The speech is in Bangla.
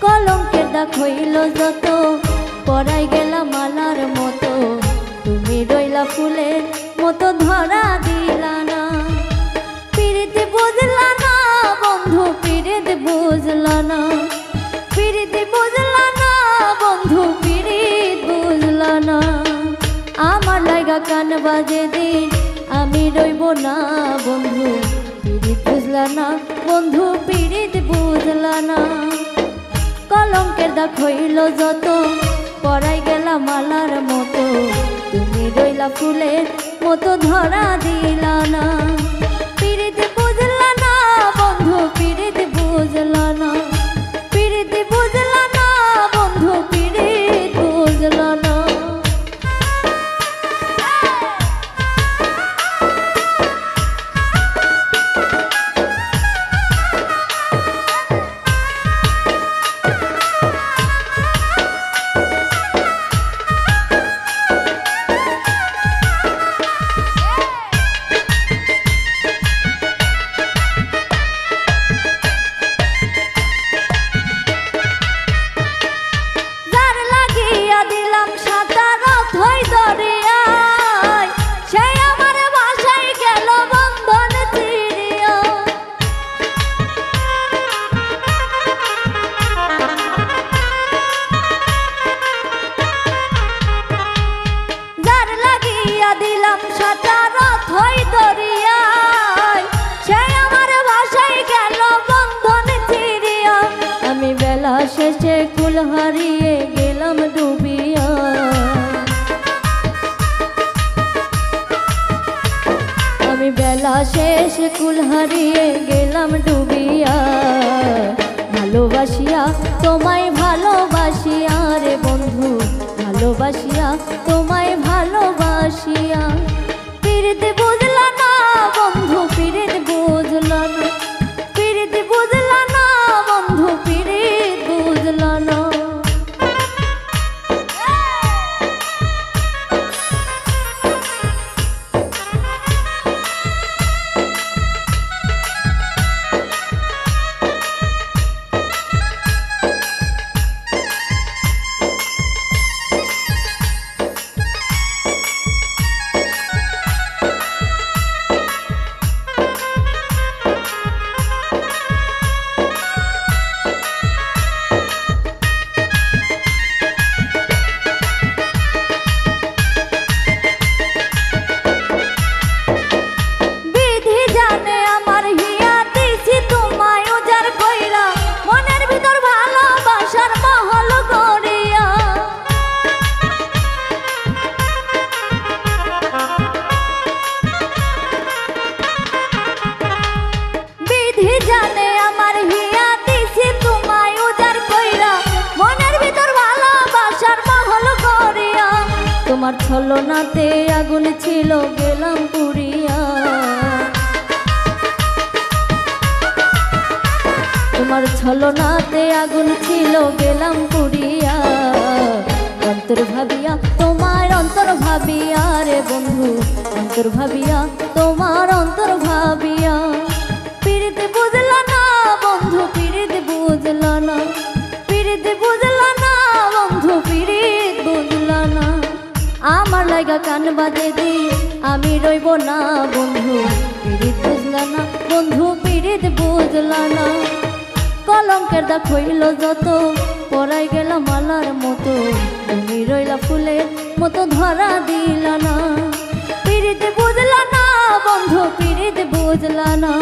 কলঙ্কের দাগ হইল যত, পরাই গেলাম মালার মতো, তুমি রইলা ফুলের মতো ধরা দিলা না। পিরিতি বুঝলা না বন্ধু, পিরিতি বুঝলা না, পিরিতি বুঝলা না বন্ধু, পিরিত বুঝলা না। আমার লাগা কান বাজে দিন আমি রইব না বন্ধু, পিরিত বুঝলা না বন্ধু, পিরিত বুঝলা না। কলঙ্কের দাগ হইল যত, পরাই গেলাম মালার মতো, তুমি রইলা ফুলের মতো ধরা দিলা না। পিরিতি বুঝলা না বন্ধু, পিরিতি বুঝলা না, পিরিতি বুঝলা না বন্ধু, পিরিত বুঝলা না। শেষে কুল হারিয়ে গেলাম ডুবিয়া, আমি বেলা শেষে কুল হারিয়ে গেলাম ডুবিয়া। ভালোবাসিয়া তোমায় ভালোবাসিয়া রে বন্ধু, ভালোবাসিয়া তোমায় ভালোবাসিয়া। পিরিত বুঝলা না বন্ধু, পিরিত বুঝলা না, পিরিত বুঝলা না বন্ধু, পিরিত বুঝলা না। তোমার ছলনাতে আগুন ছিল গেলাম পুড়িয়া, তোমার ছলনাতে আগুন ছিল গেলাম পুড়িয়া। অন্তর ভাবিয়া তোমার অন্তর ভাবিয়া রে বন্ধু, অন্তর ভাবিয়া তোমার অন্তর ভাবিয়া। পিরিত বুঝলা না বন্ধু, পিরিত বুঝলা না, পিরিত বুঝলা না বন্ধু, পিরিত বুঝলা না। আমার লাগা কান বাজে দি আমি রইব না বন্ধু, পিরিত বুঝলা না বন্ধু, পিরিত বুঝলা না। কলঙ্কের দাগ হইল যত, পরাই গেলাম মালার মতো, তুমি রইলা ফুলের মতো ধরা দিলা না। পিরিত বুঝলা না বন্ধু, পিরিত বুঝলা না।